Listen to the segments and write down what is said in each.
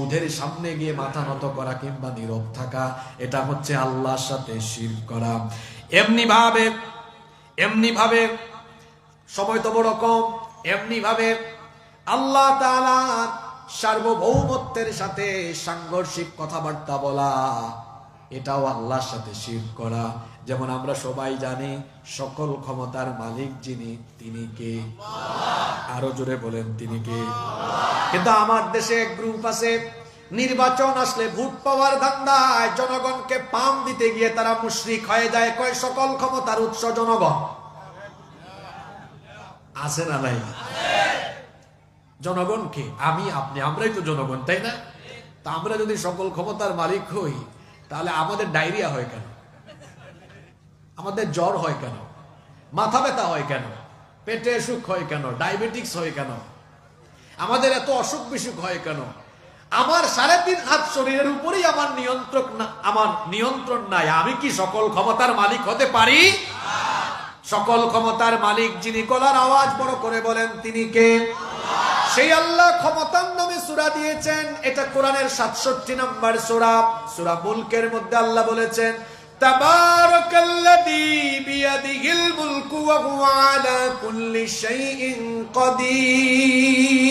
বৌদ্ধের সামনে গিয়ে মাথা নত করা কিংবা নীরব থাকা, এটা হচ্ছে আল্লাহর সাথে শিরক করা। এমনি ভাবে সময় তো বড় কম, এমনি ভাবে আল্লাহ তাআলা সার্বভৌমত্বের সাথে সাংঘর্ষিক কথাবার্তা বলা, এটাও আল্লাহর সাথে শিরক করা। যেমন আমরা সবাই জানি সকল ক্ষমতার মালিক যিনি, তিনি কে? আরো জোরে বলেন, তিনি কে? কিন্তু আমার দেশে এক গ্রুপ আছে, নির্বাচন আসলে ভোট পাওয়ার ধান্দায় জনগণকে পাম দিতে গিয়ে তারা মুশরিক হয়ে যায়, কয় সকল ক্ষমতার উৎস জনগণ। আছে না নাই? জনগণকে আমি আপনি আমরাই তো জনগণ, তাই না? তা আমরা যদি সকল ক্ষমতার মালিক হই, তাহলে আমাদের ডায়রিয়া হয় কেন? আমাদের জ্বর হয় কেন? মাথা ব্যথা হয় কেন? পেটে অসুখ হয় কেন? ডায়াবেটিক্স হয় কেন? আমাদের এত অসুখ বিসুখ হয় কেন? আমার 3.5 হাত শরীরের উপরেই আমার নিয়ন্ত্রণ নাই। আমি কি সকল ক্ষমতার মালিক হতে পারি? সকল ক্ষমতার মালিক যিনি, গলার আওয়াজ বড় করে বলেন, তিনি কে? সেই আল্লাহ ক্ষমতার নামে সূরা দিয়েছেন। এটা কোরআনের 67 নম্বর সূরা, সূরা মুলকের মধ্যে আল্লাহ বলেছেন, তাবারাকাল্লাযী বিয়াদিহিল মুলকু ওয়া হুয়া আলা কুল্লি শাইইন কাদির।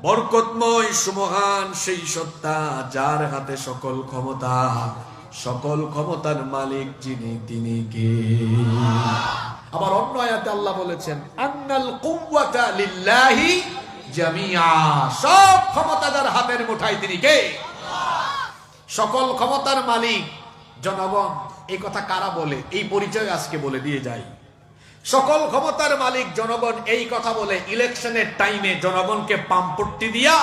বরকতময় সুমহান সেই সত্তা যার হাতে সকল ক্ষমতা, সকল ক্ষমতার মালিক যিনি, তিনি কে? আবার অন্য আয়াতে আল্লাহ বলেছেন, আন্নাল কুওয়াতা লিল্লাহি জামিআ। সব ক্ষমতা যার হাতের মুঠায়, তিনি কে? সকল ক্ষমতার মালিক জনগণ। এই কথা কারা বলে? এই পরিচয় আজকে বলে দিয়ে যাই। সকল ক্ষমতার মালিক জনগণ এই কথা বলে ইলেকশনের টাইমে জনগণকে পাম্পট্টি দিয়া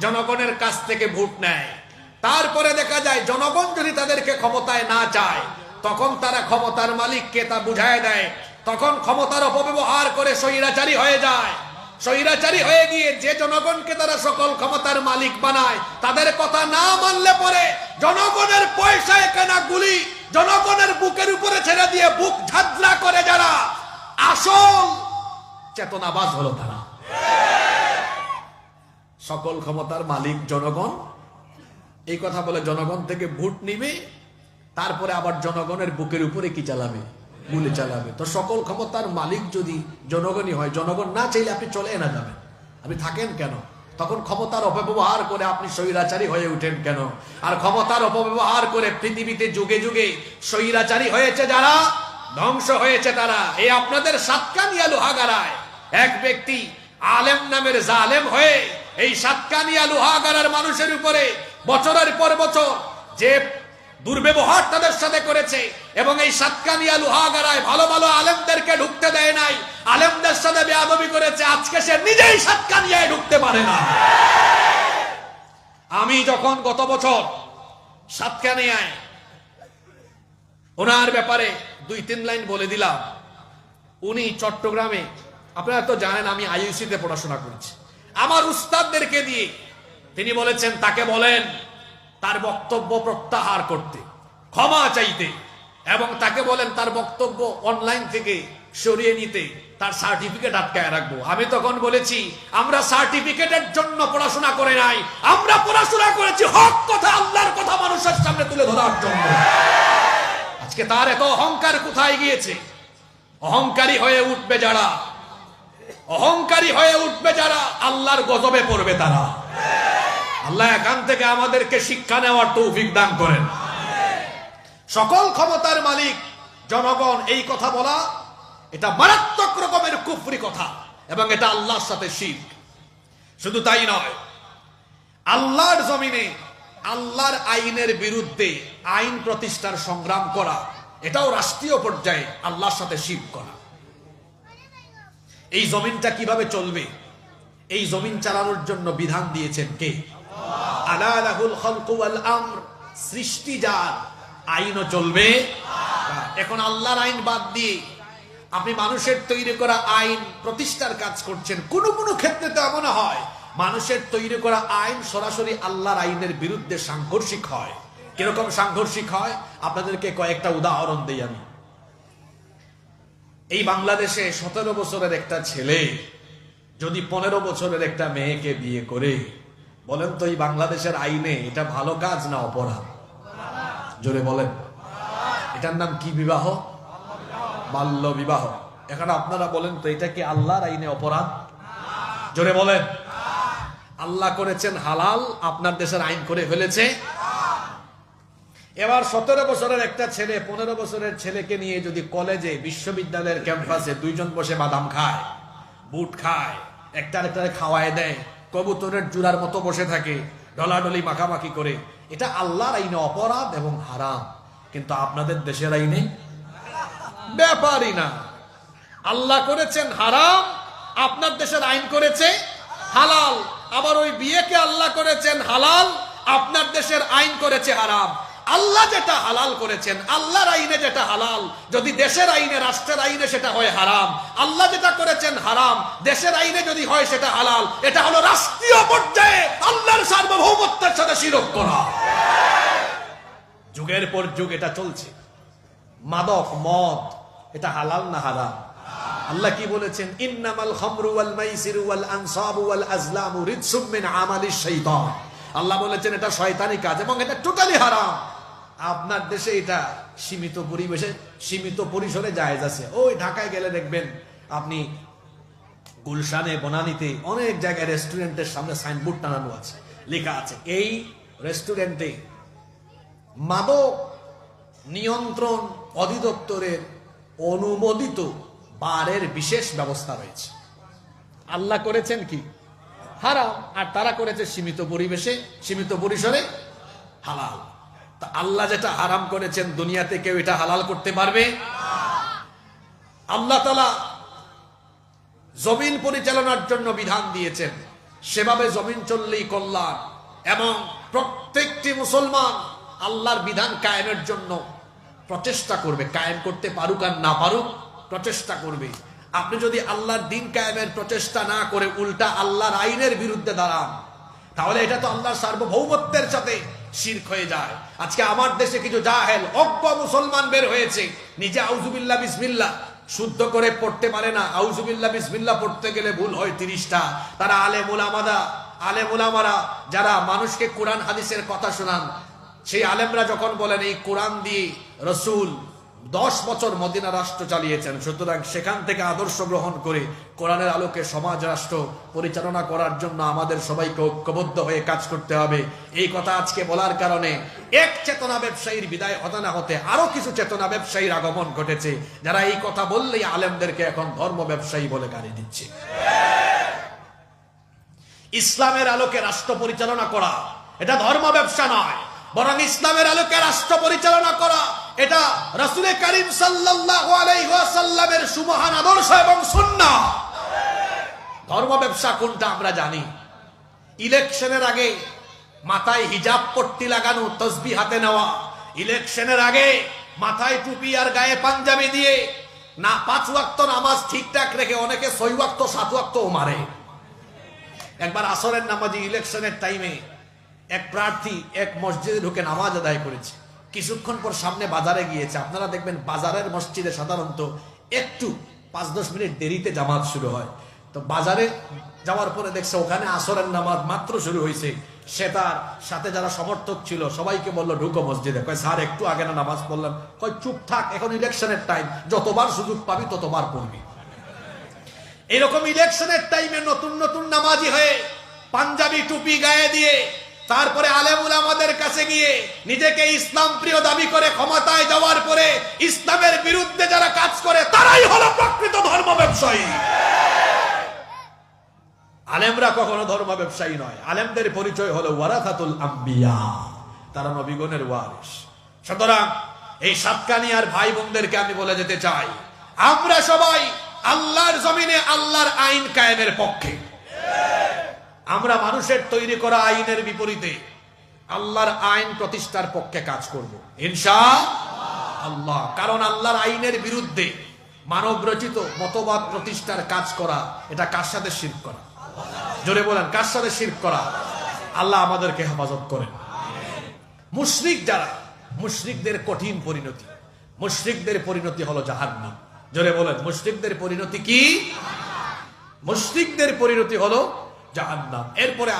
জনগণের কাছ থেকে ভোট নেয়। তারপরে দেখা যায় জনগণ যদি তাদেরকে ক্ষমতায় না চায়, তখন তারা ক্ষমতার মালিককে তা বুঝায় দেয়। তখন ক্ষমতার অপব্যবহার করে স্বৈরাচারী হয়ে যায়। স্বৈরাচারী হয়ে গিয়ে যে জনগণকে তারা সকল ক্ষমতার মালিক বানায়, তাদের কথা না মানলে পরে জনগণের পয়সায় কেনা গুলি জনগণের বুকের উপরে ছেড়ে দিয়ে বুক ঝাঁঝরা করে যারা আসল চেতনাবাজ হলো তারা। সকল ক্ষমতার মালিক জনগণ এই কথা বলে জনগণ থেকে ভোট নিবে, তারপরে আবার জনগণের বুকের উপরে কি চালাবে? গুলি চালাবে। তো সকল ক্ষমতার মালিক যদি জনগণই হয়, জনগণ না চাইলে আপনি চলে না যাবেন, আপনি থাকেন কেন? তখন ক্ষমতার অপব্যবহার করে আপনি স্বৈরাচারী হয়ে উঠেন কেন? আর ক্ষমতার অপব্যবহার করে পৃথিবীতে যুগে যুগে স্বৈরাচারী হয়েছে যারা, ধ্বংস হয়েছে তারা। এই আপনাদের সাতকানিয়া লোহাগাড়ায় এক ব্যক্তি আলেম নামের জালেম হয়ে এই সাতকানিয়া লোহাগাড়ার মানুষের উপরে বছরের পর বছর যে দুর্ব্যবহার তাদের সাথে করেছে, এবং এই সাতকানিয়া লোহাগাড়ায় ভালো ভালো আলেমদেরকে ঢুকতে দেয় নাই, আলেমদের সাথে বেয়াদবি করেছে, আজকে সে নিজেই সাতকানিয়ায় ঢুকতে পারে না। আমি যখন গত বছর সাতকানিয়ায় ওনার ব্যাপারে 2-3 লাইন বলে দিলাম, উনি চট্টগ্রামে, আপনারা তো জানেন আমি আইইউসিতে পড়াশোনা করেছি, আমার উস্তাদদেরকে দিয়ে তিনি বলেছেন তাকে বলেন তার বক্তব্য প্রত্যাহার করতে, ক্ষমা চাইতে, এবং তাকে বলেন তার বক্তব্য অনলাইন থেকে সরিয়ে নিতে, তার সার্টিফিকেট আটকায় রাখবো। আমি তখন বলেছি, আমরা সার্টিফিকেটের জন্য পড়াশোনা করে নাই, আমরা পড়াশোনা করেছি হক কথা, আল্লাহর কথা মানুষের সামনে তুলে ধরার জন্য। আজকে তার এত অহংকার কোথায় গিয়েছে? অহংকারী হয়ে উঠবে যারা, অহংকারী হয়ে উঠবে যারা, আল্লাহর গজবে পড়বে তারা। আল্লাহ এখান থেকে আমাদেরকে শিক্ষা নেওয়ার তৌফিক দান করেন। সকল ক্ষমতার মালিক জনগণ, এই কথা বলা এটা মারাত্মক রকমের কুফরি কথা, এবং এটা আল্লাহর সাথে শিরক। শুধু তাই নয়, আল্লাহর জমিনে আল্লাহর আইনের বিরুদ্ধে আইন প্রতিষ্ঠার সংগ্রাম করা, এটাও রাষ্ট্রীয় পর্যায়ে আল্লাহর সাথে শিরক করা। এই জমিনটা কিভাবে চলবে, এই জমিন চালানোর জন্য বিধান দিয়েছেন কে? আলা লাহুল খালকু ওয়াল আমর, সৃষ্টি যার, আইনও চলবে। এখন আল্লাহর আইন বাদ দিয়ে আপনি মানুষের তৈরি করা আইন প্রতিষ্ঠার কাজ করছেন। কোন কোন ক্ষেত্রে তো এমন হয় মানুষের তৈরি করা আইন সরাসরি আল্লাহর আইনের বিরুদ্ধে সাংঘর্ষিক হয়। কিরকম সাংঘর্ষিক হয় আপনাদেরকে কয়েকটা উদাহরণ দেই আমি। এই বাংলাদেশে 17 বছরের একটা ছেলে যদি 15 বছরের একটা মেয়েকে বিয়ে করে, বলেন তো এই বাংলাদেশের আইনে এটা ভালো কাজ না অপরাধ? জোরে বলেন। এটার নাম কি বিবাহ? বাল্য বিবাহ। এখন আপনারা বলেন তো এটা কি আল্লাহর আইনে অপরাধ? জোরে বলেন। আল্লাহ করেছেন হালাল, আপনার দেশের আইন করে ফেলেছে। এবার 17 বছরের একটা ছেলে 15 বছরের ছেলেকে নিয়ে যদি কলেজে, বিশ্ববিদ্যালয়ের ক্যাম্পাসে দুইজন বসে বাদাম খায়, বুট খায়, একটা আরেকটা খাওয়ায় দেয়, কবুতরের জুড়ার মতো বসে থাকে, ডলাডলি মাখামাখি করে, এটা আল্লাহর আইনে অপরাধ এবং হারাম। কিন্তু আপনাদের দেশের আইনে ব্যাপারই না। আল্লাহ করেছেন হারাম, আপনার দেশের আইন করেছে হালাল। আবার ওই বিয়েকে আল্লাহ করেছেন হালাল, আপনার দেশের আইন করেছে হারাম। আল্লাহ যেটা হালাল করেছেন, আল্লাহর আইনে যেটা হালাল, যদি দেশের আইনে, রাষ্ট্রের আইনে সেটা হয় হারাম। আল্লাহ যেটা করেছেন হারাম, দেশের আইনে যদি হয় সেটা হালাল। এটা হলো রাষ্ট্রীয় পর্যায়ে আল্লাহর সার্বভৌমত্বের সাথে শিরক করা। যুগের পর যুগ এটা চলছে। মাদক, মদ, এটা হালাল না হারাম? আল্লাহ কি বলেছেন? ইন্নামাল খামরু ওয়াল মাইসিরু ওয়াল আনসাবু ওয়াল আজলামু রিজসুম মিন আমালিশ শাইতান। আল্লাহ বলেছেন এটা শয়তানি কাজ এবং এটা টোটালি হারাম। আপনার দেশে এটা সীমিত পরিবেশে, সীমিত পরিসরে জায়েজ আছে। ওই ঢাকায় গেলে দেখবেন আপনি গুলশানে, বনানীতে অনেক জায়গায় রেস্টুরেন্টের সামনে সাইনবোর্ড টানানো আছে, লেখা আছে এই রেস্টুরেন্টে মাদক নিয়ন্ত্রণ অধিদপ্তরের অনুমোদিত বারের বিশেষ ব্যবস্থা রয়েছে। আল্লাহ করেছেন কি হারাম, আর তারা করেছে সীমিত পরিবেশে, সীমিত পরিসরে হালাল। তা আল্লাহ যেটা হারাম করেছেন, দুনিয়াতে কেউ এটা হালাল করতে পারবে? আল্লাহ তাআলা জমিন পরিচালনার জন্য বিধান দিয়েছেন, সেভাবে জমিন চললেই কল্যাণ। এবং প্রত্যেকটি মুসলমান আল্লাহর বিধান কায়েমের জন্য প্রচেষ্টা করবে, কায়েম করতে পারুক আর না পারুক প্রচেষ্টা করবে। আপনি যদি আল্লাহর দিন কায়েমের প্রচেষ্টা না করে উল্টা আল্লাহর আইনের বিরুদ্ধে দাঁড়ান, তাহলে এটা তো আল্লাহর সার্বভৌমত্বের সাথে শিরক হয়ে যায়। আজকে আমার দেশে কিছু জাহেল অজ্ঞ মুসলমান বের হয়েছে, নিজে আউযুবিল্লাহ বিসমিল্লাহ শুদ্ধ করে পড়তে পারে না। আউযুবিল্লাহ বিসমিল্লাহ পড়তে গেলে ভুল হয় 30টা। তারা আলেম উলামারা যারা মানুষকে কোরআন হাদিসের কথা শোনান, সেই আলেমরা যখন বলেন এই কোরআন দিয়ে রাসূল 10 বছর মদিনা রাষ্ট্র চালিয়েছেন, সুতরাং সেখান থেকে আদর্শ গ্রহণ করে কোরআনের আলোকে সমাজ রাষ্ট্র পরিচালনা করার জন্য আমাদের সবাইকে ঐক্যবদ্ধ হয়ে কাজ করতে হবে। এই কথা আজকে বলার কারণে এক চেতনা ব্যবসায়ীর বিদায় হতে না হতে আরো কিছু চেতনা ব্যবসায়ীর আগমন ঘটেছে, যারা এই কথা বললেই আলেমদেরকে এখন ধর্ম ব্যবসায়ী বলে গালি দিচ্ছে। ইসলামের আলোকে রাষ্ট্র পরিচালনা করা এটা ধর্ম ব্যবসা নয়, বরং ইসলামের আলোকে রাষ্ট্র পরিচালনা করা এটা রাসূল করিম সাল্লাল্লাহু আলাইহি ওয়াসাল্লামের সুমহান আদর্শ এবং সুন্নাহ। ধর্ম ব্যবসা কোনটা আমরা জানি। ইলেকশনের আগে মাথায় হিজাব পট্টি লাগানো, তাসবিহ হাতে নেওয়া, ইলেকশনের আগে মাথায় টুপি আর গায়ে পাঞ্জাবি দিয়ে না 5 ওয়াক্ত নামাজ ঠিকঠাক রেখে অনেকে 6 ওয়াক্ত 7 ওয়াক্তও মারে। একবার আসরের নামাজে ইলেকশনের টাইমে এক প্রার্থী এক মসজিদে ঢুকে নামাজ আদায় করেছে, কিছুক্ষণ পর সামনে বাজারে গিয়েছে। আপনারা দেখবেন বাজারের মসজিদে সাধারণত একটু 5-10 মিনিট দেরিতে জামাত শুরু হয়। তো বাজারে যাওয়ার পরে দেখছে ওখানে আসরের নামাজ মাত্র শুরু হয়েছে। সে তার সাথে যারা সমর্থক ছিল সবাইকে বললো ঢুকো মসজিদে। কয় স্যার একটু আগে না নামাজ পড়লাম। কয় চুপ থাক, এখন ইলেকশনের টাইম, যতবার সুযোগ পাবি ততবার পড়বি। এরকম ইলেকশনের টাইমে নতুন নতুন নামাজি হয়ে পাঞ্জাবি টুপি গায়ে দিয়ে তারপরে আলেম উলামাদের কাছে গিয়ে নিজেকে ইসলাম প্রিয় দাবি করে ক্ষমতায় যাওয়ার পরে ইসলামের বিরুদ্ধে যারা কাজ করে তারাই হলো প্রকৃত ধর্ম ব্যবসায়ী। আলেমরা কখনো ধর্ম ব্যবসায়ী নয়। আলেমদের পরিচয় হলো ওয়ারাসাতুল আম্বিয়া, তারা নবীগণের ওয়ারিস। সুতরাং এই সাতকানিয়ার ভাই বোনদেরকে আমি বলে যেতে চাই, আমরা সবাই আল্লাহর জমিনে আল্লাহর আইন কায়েমের পক্ষে। আমরা মানুষের তৈরি করা আইনের বিপরীতে আল্লাহর আইন প্রতিষ্ঠার পক্ষে কাজ করব ইনশাআল্লাহ। কারণ আল্লাহর আইনের বিরুদ্ধে মানব রচিত মতবাদ প্রতিষ্ঠার কাজ করা এটা কার সাথে শিরক করা? জোরে বলেন, কার সাথে শিরক করা? আল্লাহ আমাদেরকে হেফাজত করেন। মুশরিক যারা, মুশরিকদের কঠিন পরিণতি, মুশরিকদের পরিণতি হলো জাহান্নাম। জোরে বলেন, মুশরিকদের পরিণতি কি? মুশরিকদের পরিণতি হলো জাহান্নাম। এরপরে